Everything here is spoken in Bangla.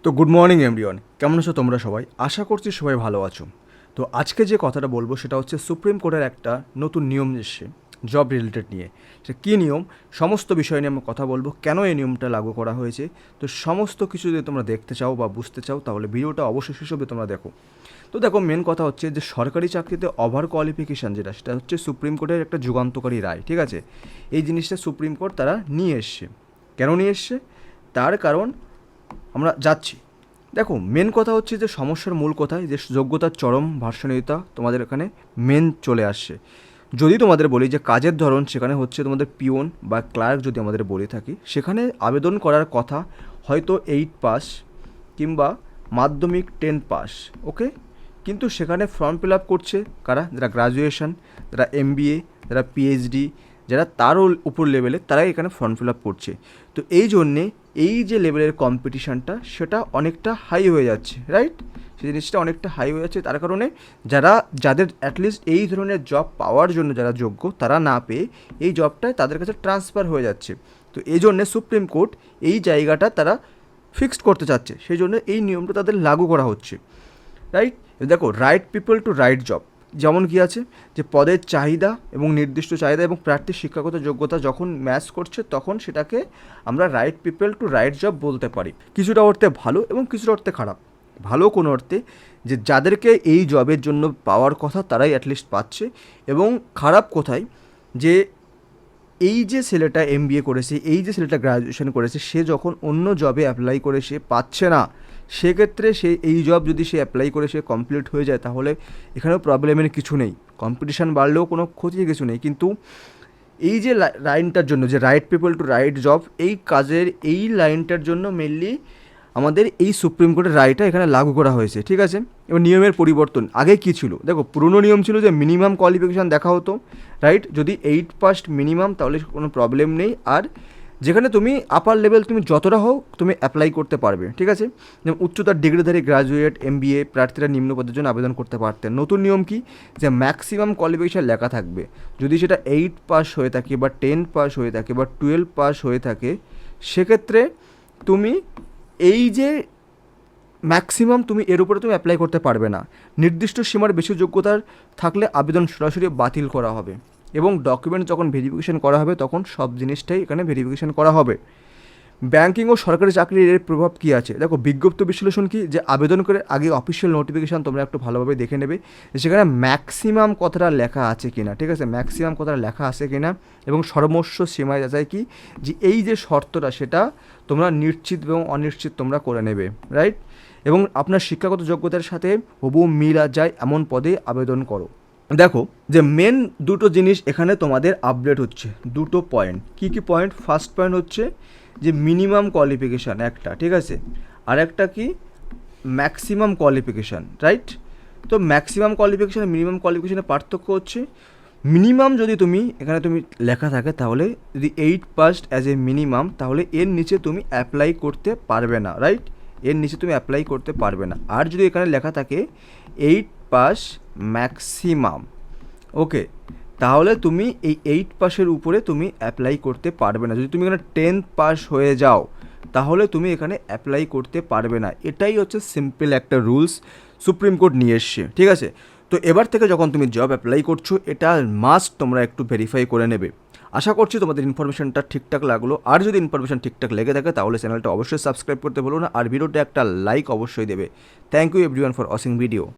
তো গুড মর্নিং এভরিওয়ান, কেমন আছো তোমরা সবাই? আশা করছি সবাই ভালো আছো। তো আজকে যে কথাটা বলবো সেটা হচ্ছে সুপ্রিম কোর্টের একটা নতুন নিয়ম এসছে জব রিলেটেড নিয়ে। সে কী নিয়ম, সমস্ত বিষয় নিয়ে আমরা কথা বলবো, কেন এই নিয়মটা লাগু করা হয়েছে। তো সমস্ত কিছু যদি তোমরা দেখতে চাও বা বুঝতে চাও তাহলে ভিডিওটা অবশ্যই শেষ অবধি তোমরা দেখো। তো দেখো, মেন কথা হচ্ছে যে সরকারি চাকরিতে ওভার কোয়ালিফিকেশান যেটা, সেটা হচ্ছে সুপ্রিম কোর্টের একটা যুগান্তকারী রায়। ঠিক আছে, এই জিনিসটা সুপ্রিম কোর্ট তারা নিয়ে এসছে। কেন নিয়ে এসছে তার কারণ আমরা যাচ্ছি। দেখো, মেন কথা হচ্ছে যে সমস্যার মূল কথায় যে যোগ্যতার চরম ভার্সনীয়তা তোমাদের এখানে মেন চলে আসছে। যদি তোমাদের বলি যে কাজের ধরন, সেখানে হচ্ছে তোমাদের পিওন বা ক্লার্ক যদি আমাদের বলে থাকি, সেখানে আবেদন করার কথা হয়তো 8 পাস কিংবা মাধ্যমিক 10 পাস। ওকে, কিন্তু সেখানে ফর্ম ফিল আপ করছে কারা? যারা গ্রাজুয়েশন, যারা এমবিএ, যারা পিএইচডি, যারা তারও উপর লেভেলে, তারাই এখানে ফর্ম ফিল আপ করছে। তো এই জন্যে এই যে লেভেলের কম্পিটিশানটা সেটা অনেকটা হাই হয়ে যাচ্ছে, রাইট? সেই জিনিসটা অনেকটা হাই হয়ে যাচ্ছে, তার কারণে যাদের অ্যাটলিস্ট এই ধরনের জব পাওয়ার জন্য যারা যোগ্য, তারা না পেয়ে এই জবটায় তাদের কাছে ট্রান্সফার হয়ে যাচ্ছে। তো এই জন্যে সুপ্রিম কোর্ট এই জায়গাটা তারা ফিক্সড করতে চাচ্ছে, সেই জন্য এই নিয়মটা তাদের লাগু করা হচ্ছে, রাইট? দেখো, right people to right job, যেমন কি আছে যে পদের চাহিদা এবং নির্দিষ্ট চাহিদা এবং প্রার্থীর শিক্ষাগত যোগ্যতা যখন ম্যাচ করছে, তখন সেটাকে আমরা right people to right job বলতে পারি। কিছুটা অর্থে ভালো এবং কিছুটা অর্থে খারাপ। ভালো কোনো অর্থে যে যাদেরকে এই জবের জন্য পাওয়ার কথা তারাই অ্যাটলিস্ট পাচ্ছে, এবং খারাপ কোথায় যে এই যে ছেলেটা এমবিএ করেছে, এই যে ছেলেটা গ্র্যাজুয়েশন করেছে, সে যখন অন্য জবে অ্যাপ্লাই করে সে পাচ্ছে না, সেক্ষেত্রে সে এই জব যদি সে অ্যাপ্লাই করে সে কমপ্লিট হয়ে যায়, তাহলে এখানেও প্রবলেমের কিছু নেই, কম্পিটিশান বাড়লেও কোনো ক্ষতির কিছু নেই। কিন্তু এই যে লাইনটার জন্য, যে right people to right job, এই কাজের এই লাইনটার জন্য মেনলি আমাদের এই সুপ্রিম কোর্টের রায়টা এখানে লাগু করা হয়েছে। ঠিক আছে, এবার নিয়মের পরিবর্তন। আগে কী ছিল? দেখো, পুরনো নিয়ম ছিল যে মিনিমাম কোয়ালিফিকেশান দেখা হতো, রাইট? যদি 8 পাস মিনিমাম, তাহলে কোনো প্রবলেম নেই। আর যেখানে তুমি আপার লেভেল তুমি যতটা হোক তুমি অ্যাপ্লাই করতে পারবে। ঠিক আছে, যেমন উচ্চতার ডিগ্রিধারী গ্রাজুয়েট, এমবিএ প্রার্থীরা নিম্ন পদের জন্য আবেদন করতে পারতেন। নতুন নিয়ম কি? যে ম্যাক্সিমাম কোয়ালিফিকেশান লেখা থাকবে। যদি সেটা 8 পাস হয়ে থাকে বা 10 পাস হয়ে থাকে বা 12 পাস হয়ে থাকে, সেক্ষেত্রে তুমি এই যে ম্যাক্সিমাম তুমি এর উপরে তুমি অ্যাপ্লাই করতে পারবে না। নির্দিষ্ট সীমার বেশি যোগ্যতার থাকলে আবেদন সরাসরি বাতিল করা হবে, এবং ডকুমেন্ট যখন ভেরিফিকেশন করা হবে তখন সব জিনিসটাই এখানে ভেরিফিকেশন করা হবে। ব্যাঙ্কিং ও সরকারি চাকরির এর প্রভাব কী আছে? দেখো, বিজ্ঞপ্তি বিশ্লেষণ কি, যে আবেদন করে আগে অফিসিয়াল নোটিফিকেশান তোমরা একটু ভালোভাবে দেখে নেবে, সেখানে ম্যাক্সিমাম কথাটা লেখা আছে কিনা। ঠিক আছে, ম্যাক্সিমাম কথাটা লেখা আছে কিনা, এবং সর্বস্ব সীমায় যাচাই কি, যে এই যে শর্তটা সেটা তোমরা নিশ্চিত এবং অনিশ্চিত তোমরা করে নেবে, রাইট? এবং আপনার শিক্ষাগত যোগ্যতার সাথে হুবহু মিল যায় এমন পদে আবেদন করো। দেখো, যে মেন দুটো জিনিস এখানে তোমাদের আপডেট হচ্ছে, দুটো পয়েন্ট। কী কী পয়েন্ট? ফার্স্ট পয়েন্ট হচ্ছে যে মিনিমাম কোয়ালিফিকেশান একটা, ঠিক আছে, আর একটা কি ম্যাক্সিমাম কোয়ালিফিকেশান, রাইট? তো ম্যাক্সিমাম কোয়ালিফিকেশান মিনিমাম কোয়ালিফিকেশানের পার্থক্য হচ্ছে, মিনিমাম যদি তুমি এখানে তুমি লেখা থাকে, তাহলে যদি 8 পাস অ্যাজ এ মিনিমাম, তাহলে এর নিচে তুমি অ্যাপ্লাই করতে পারবে না, রাইট? এর নিচে তুমি অ্যাপ্লাই করতে পারবে না। আর যদি এখানে লেখা থাকে 8 পাস ম্যাক্সিমাম, ওকে, তাহলে তুমি এই 8 পাসের উপরে তুমি অ্যাপ্লাই করতে পারবে না। যদি তুমি এখানে 10 পাস হয়ে যাও, তাহলে তুমি এখানে অ্যাপ্লাই করতে পারবে না। এটাই হচ্ছে সিম্পল একটা রুলস সুপ্রিম কোর্ট নিয়ে এসছে। ঠিক আছে, তো এবার থেকে যখন তুমি জব অ্যাপ্লাই করছো, এটা মাস্ট তোমরা একটু ভেরিফাই করে নেবে। আশা করছি তোমাদের ইনফরমেশনটা ঠিকঠাক লাগলো। আর যদি ইনফরমেশন ঠিকঠাক লেগে থাকে, তাহলে চ্যানেলটা অবশ্যই সাবস্ক্রাইব করতে ভুলো না, আর ভিডিওটা একটা লাইক অবশ্যই দেবে। Thank you everyone for watching video.